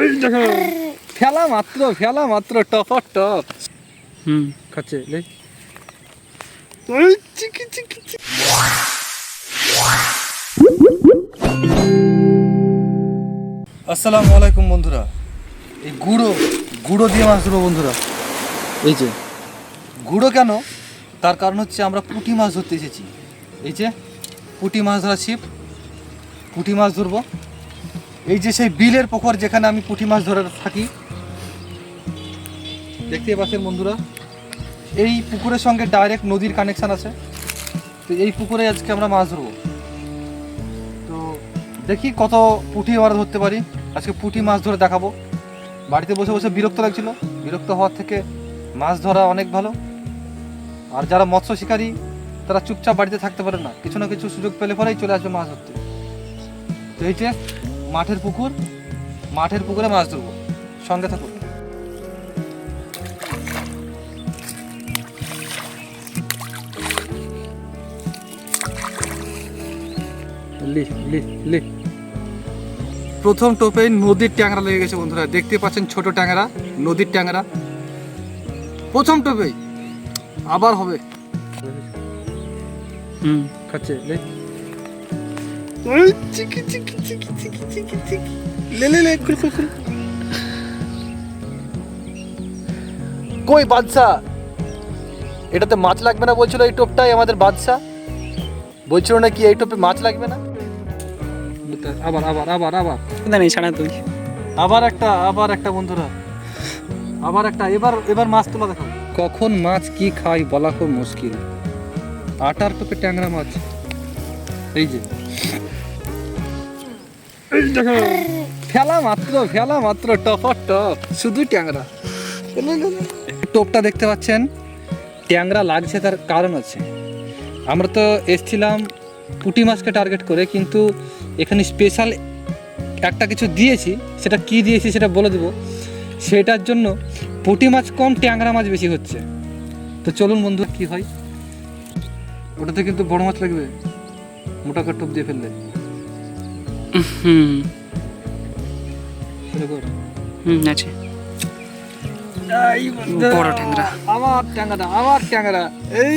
এই দেখো ফেলা মাত্র টপার টপ। খাচ্ছে লে। ওই চিকি চিকি চিকি। আসসালামু আলাইকুম বন্ধুরা। এই গুঁড়ো দিয়ে মাছ ধরবো বন্ধুরা। এই যে গুঁড়ো কেন, তার কারণ হচ্ছে আমরা পুঁটি মাছ ধরতে এসেছি। এই যে পুঁটি মাছ ধরা ছিপ, পুঁটি মাছ ধরবো। এই যে সেই বিলের পুকুর যেখানে আমি পুঁটি মাছ ধরে থাকি, দেখতেই পাচ্ছেন বন্ধুরা। এই পুকুরের সঙ্গে ডাইরেক্ট নদীর কানেকশান আছে। তো এই পুকুরে আজকে আমরা মাছ ধরবো। তো দেখি কত পুঁটি আমরা ধরতে পারি। আজকে পুঁটি মাছ ধরে দেখাবো। বাড়িতে বসে বসে বিরক্ত লাগছিল, বিরক্ত হওয়ার থেকে মাছ ধরা অনেক ভালো। আর যারা মৎস্য শিকারী তারা চুপচাপ বাড়িতে থাকতে পারে না, কিছু না কিছু সুযোগ পেলে পরেই চলে আসবে মাছ ধরতে। তো এই যে মাঠের পুকুরে মাছ ধরবো, সঙ্গে থাকুন। প্রথম টোপে নদীর ট্যাংরা লেগে গেছে বন্ধুরা, দেখতে পাচ্ছেন ছোট ট্যাংরা, নদীর ট্যাংরা। প্রথম টোপেই আবার হবে। খাচ্ছে লে। চিকি চিকি চিকি চিকি চিকি চিকি। লে খুল খুল খুল। কই বাদশা? এটাতে মাছ লাগবে না বলছিল, এই টোপটাই আমাদের বাদশা বলছিল নাকি এই টোপে মাছ লাগবে না। আবার আবার আবার আবার জানি ছাড়া তুই আবার একটা বন্ধুরা, আবার একটা। এবার মাছ তোলা দেখো। কখন মাছ কি খাই বলা খুব মুশকিল। আটার টোপে ট্যাংরা মাছ। এই যে দেখো, ফেলা মাত্র টপার টপ, শুধু ট্যাংরা। টোপটা দেখতে পাচ্ছেন ট্যাংরা লাগছে, তার কারণ আছে। আমরা তো এসছিলাম পুঁটি মাছকে টার্গেট করে, কিন্তু এখানে স্পেশাল একটা কিছু দিয়েছি। সেটা কি দিয়েছি সেটা বলে দেবো। সেটার জন্য পুঁটি মাছ কম, ট্যাংরা মাছ বেশি হচ্ছে। তো চলুন বন্ধু, কি হয়। ওটাতে কিন্তু বড় মাছ লাগবে, মোটা করে টোপ দিয়ে ফেললে। আছে বড় ট্যাংরা। আমার ট্যাংরা এই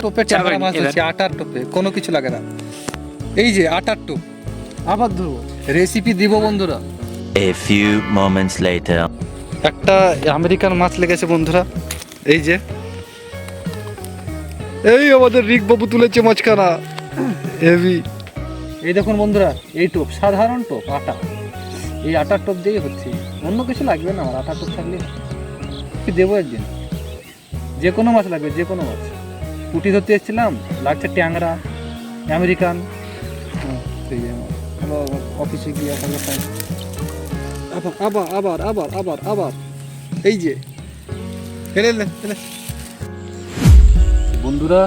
টোপে ট্যাংরা মাছ হচ্ছে। আটার টোপে কোনো কিছু লাগে না। এই যে আটার টোপ, আবার ধরবো। রেসিপি দিব বন্ধুরা। A few moments later. একটা আমেরিকান মাছ লেগেছে বন্ধুরা। এই যে এই আমাদের রিক বাবু তুলেছে মাছখানা হেভি। এই দেখুন বন্ধুরা, এই টোপ সাধারণ টোপ, আটা। এই আটার টোপ দিয়েই হচ্ছে, অন্য কিছু লাগবে না আমার। আটার টোপ থাকলে দেবো একদিন। যে কোনো মাছ লাগবে, যে কোনো মাছ। পুঁটি ধরতে এসেছিলাম, লাগছে ট্যাংরা আমেরিকান। অফিসে গিয়ে আবার আবার আবার আবার আবার এই যে বন্ধুরা,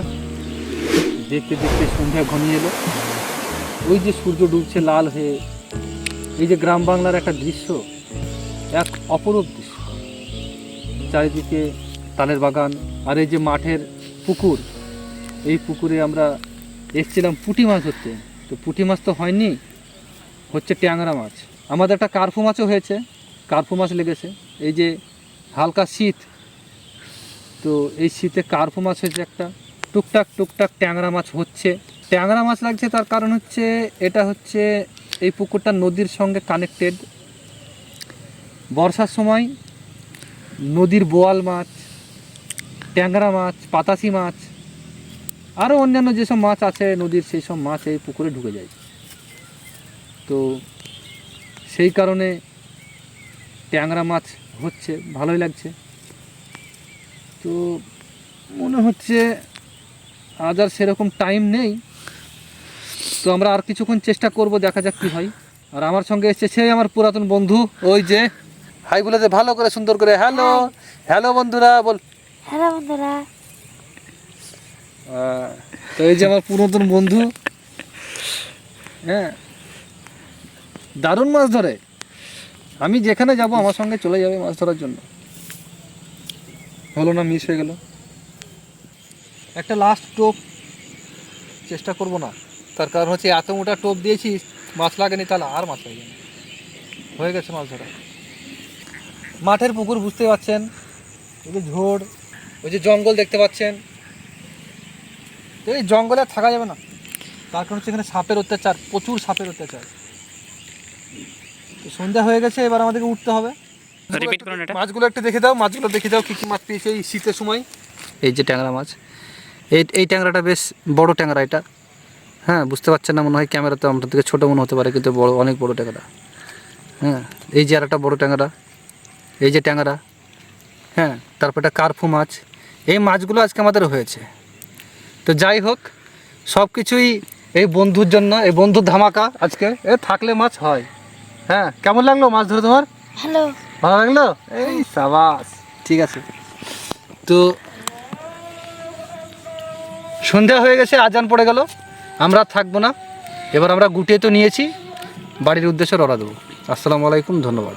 দেখতে দেখতে সন্ধ্যা ঘনিয়ে এলো। ওই যে সূর্য ডুবছে লাল হয়ে। এই যে গ্রাম বাংলার একটা দৃশ্য, এক অপরূপ দৃশ্য। চারিদিকে তালের বাগান, আর এই যে মাঠের পুকুর। এই পুকুরে আমরা এসেছিলাম পুঁটি মাছ ধরতে। তো পুঁটি মাছ তো হয়নি, হচ্ছে ট্যাংরা মাছ। আমাদের একটা কার্পু মাছও হয়েছে, কার্পু মাছ লেগেছে। এই যে হালকা শীত, তো এই শীতে কার্পু মাছ হয়েছে একটা। টুকটাক ট্যাংরা মাছ হচ্ছে। ট্যাংরা মাছ লাগছে তার কারণ হচ্ছে, এটা হচ্ছে এই পুকুরটা নদীর সঙ্গে কানেক্টেড। বর্ষার সময় নদীর বোয়াল মাছ, ট্যাংরা মাছ, পাতাসি মাছ, আরও অন্যান্য যেসব মাছ আছে নদীর, সেই সব মাছ এই পুকুরে ঢুকে যায়। তো সেই কারণে ট্যাংরা মাছ হচ্ছে, ভালোই লাগছে। তো মনে হচ্ছে আজ আর সেরকম টাইম নেই, তো আমরা আর কিছুক্ষণ চেষ্টা করব, দেখা যাক কী হয়। আর আমার সঙ্গে এসছে সেই আমার পুরাতন বন্ধু। ওই যে হাই বলে যে ভালো করে, সুন্দর করে। হ্যালো হ্যালো বন্ধুরা বল। হ্যালো বন্ধুরা। তো এই যে আমার পুরাতন বন্ধু, হ্যাঁ, দারুণ মাছ ধরে। আমি যেখানে যাব আমার সঙ্গে চলে যাবে মাছ ধরার জন্য। হলো না, মিস হয়ে গেল। একটা লাস্ট টোপ চেষ্টা করব না, তার কারণ হচ্ছে এত মোটা টোপ দিয়েছি, মাছ লাগেনি, তাহলে আর মাছ হয়ে যাবে। হয়ে গেছে মাছ ধরা। মাঠের পুকুর বুঝতে পারছেন, ওই যে ঝোড়, ওই যে জঙ্গল দেখতে পাচ্ছেন। তো এই জঙ্গলে আর থাকা যাবে না, তার কারণ হচ্ছে এখানে সাপের অত্যাচার, প্রচুর সাপের অত্যাচার। তো সন্ধ্যা হয়ে গেছে, এবার আমাদেরকে উঠতে হবে। রিপিট করুন এটা। মাছগুলো একটু দেখে দাও, মাছগুলো দেখে দাও কী কী মাছ পেয়েছে এই শীতের সময়। এই যে ট্যাংরা মাছ, এই ট্যাংরাটা বেশ বড় ট্যাংরা এটা। হ্যাঁ, বুঝতে পারছেন না মনে হয়, ক্যামেরাতে আমাদের থেকে ছোটো মনে হতে পারে, কিন্তু বড়, অনেক বড় ট্যাংরা। হ্যাঁ, এই যে আর একটা বড়ো ট্যাংরা, এই যে ট্যাংরা। হ্যাঁ, তারপর একটা কার্পু মাছ। এই মাছগুলো আজকে আমাদের হয়েছে। তো যাই হোক, সব কিছুই এই বন্ধুর জন্য, এই বন্ধুর ধামাকা আজকে। থাকলে মাছ হয়। হ্যাঁ, কেমন লাগলো মাছ ধরে তোমার? ভালো লাগলো? এই সাবাস, ঠিক আছে। তো সন্ধ্যা হয়ে গেছে, আজান পড়ে গেল, আমরা আর থাকবো না। এবার আমরা গুটিয়ে তো নিয়েছি, বাড়ির উদ্দেশ্যে রওনা দেবো। আসসালামু আলাইকুম, ধন্যবাদ।